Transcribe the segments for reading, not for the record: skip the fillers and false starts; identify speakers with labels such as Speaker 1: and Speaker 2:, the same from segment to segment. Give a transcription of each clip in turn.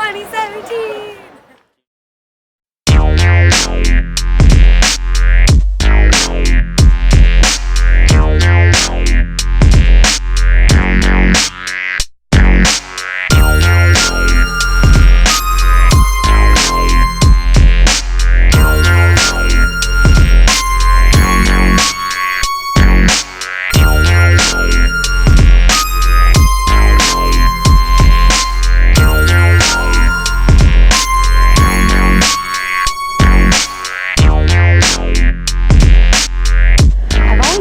Speaker 1: 2017.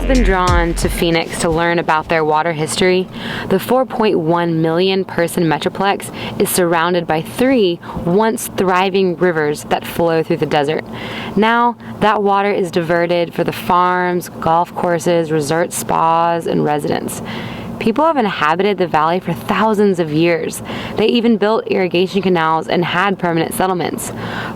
Speaker 1: Been drawn to Phoenix to learn about their water history. The 4.1 million person metroplex is surrounded by 3 once thriving rivers that flow through the desert. Now that water is diverted for the farms, golf courses, resort spas, and residents. People have inhabited the valley for thousands of years. They even built irrigation canals and had permanent settlements.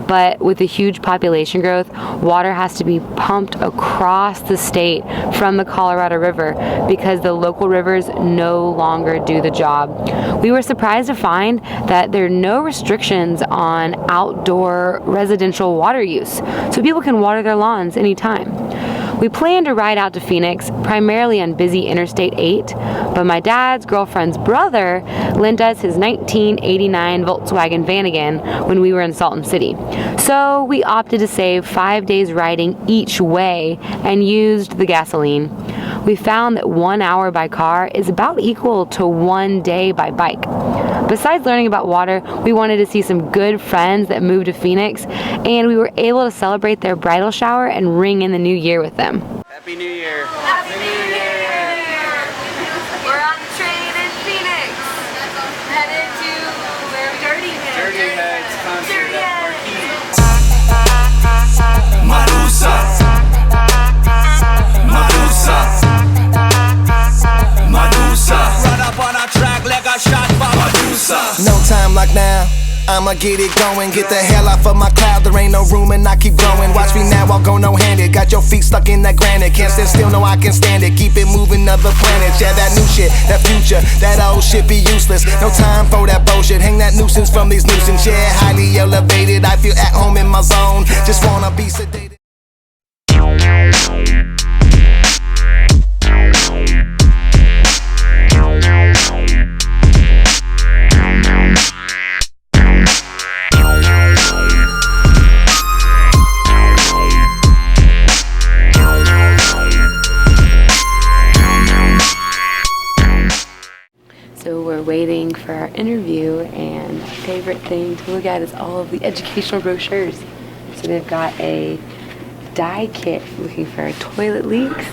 Speaker 1: But with the huge population growth, water has to be pumped across the state from the Colorado River because the local rivers no longer do the job. We were surprised to find that there are no restrictions on outdoor residential water use, so people can water their lawns anytime. We plan to ride out to Phoenix, primarily on busy Interstate 8, but my dad's girlfriend's brother lent us his 1989 Volkswagen Vanagon when we were in Salton City. So we opted to save 5 days riding each way and used the gasoline. We found that 1 hour by car is about equal to 1 day by bike. Besides learning about water, we wanted to see some good friends that moved to Phoenix, and we were able to celebrate their bridal shower and ring in the new year with them.
Speaker 2: Happy New Year!
Speaker 1: Happy New Year! We're on the train in Phoenix, headed to where we Dirty Heads concert at
Speaker 3: Marusa, Marusa, Marusa. Run up on our track like a shot by Marusa. No time like now. I'ma get it going, get the hell off of my cloud. There ain't no room and I keep growing. Watch me now, I'll go no-handed. Got your feet stuck in that granite. Can't stand still, no I can stand it. Keep it moving, other planets. Yeah, that new shit, that future, that old shit be useless. No time for that bullshit. Hang that nuisance from these nuisance. Yeah, highly elevated. I feel at home in my zone. Just wanna be sedated.
Speaker 1: So we're waiting for our interview, and my favorite thing to look at is all of the educational brochures. So they've got a dye kit looking for toilet leaks,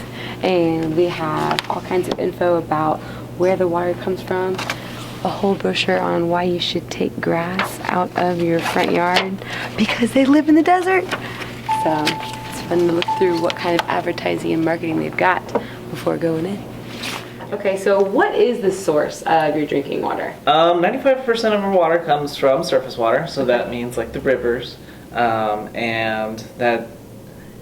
Speaker 1: and we have all kinds of info about where the water comes from, a whole brochure on why you should take grass out of your front yard because they live in the desert. So it's fun to look through what kind of advertising and marketing they've got before going in. Okay, so what is the source of your drinking water?
Speaker 2: 95% of our water comes from surface water, so that means like the rivers, and that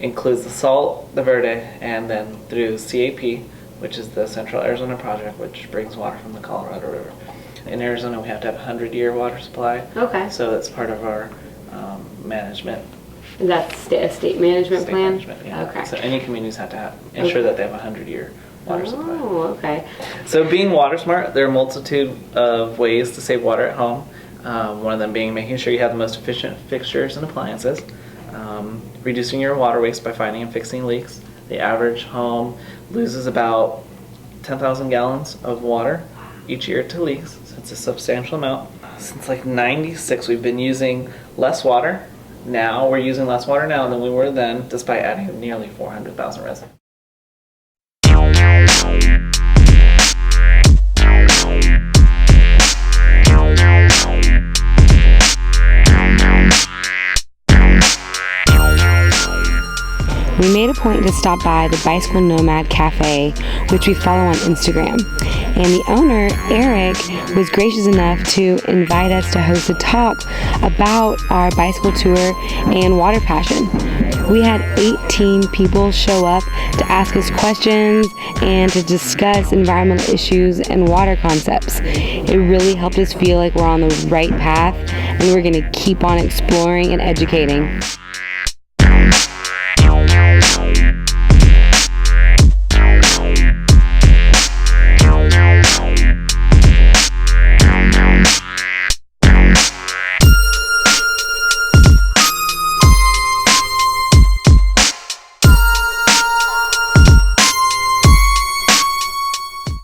Speaker 2: includes the Salt, the Verde, and then through CAP, which is the Central Arizona Project, which brings water from the Colorado River. In Arizona, we have to have a 100-year water supply.
Speaker 1: Okay.
Speaker 2: So that's part of our management.
Speaker 1: That's a state management plan?
Speaker 2: Management, yeah.
Speaker 1: Okay.
Speaker 2: So any communities have to ensure that they have a 100-year water supply.
Speaker 1: Oh, okay.
Speaker 2: So being water smart, there are a multitude of ways to save water at home. One of them being making sure you have the most efficient fixtures and appliances. Reducing your water waste by finding and fixing leaks. The average home loses about 10,000 gallons of water each year to leaks, so it's a substantial amount. Since like '96, we've been using less water. Now we're using less water now than we were then, despite adding nearly 400,000 residents. We made a point to stop by the Bicycle Nomad Cafe, which we follow on Instagram.
Speaker 1: And the owner, Eric, was gracious enough to invite us to host a talk about our bicycle tour and water passion. We had 18 people show up to ask us questions and to discuss environmental issues and water concepts. It really helped us feel like we're on the right path, and we're going to keep on exploring and educating.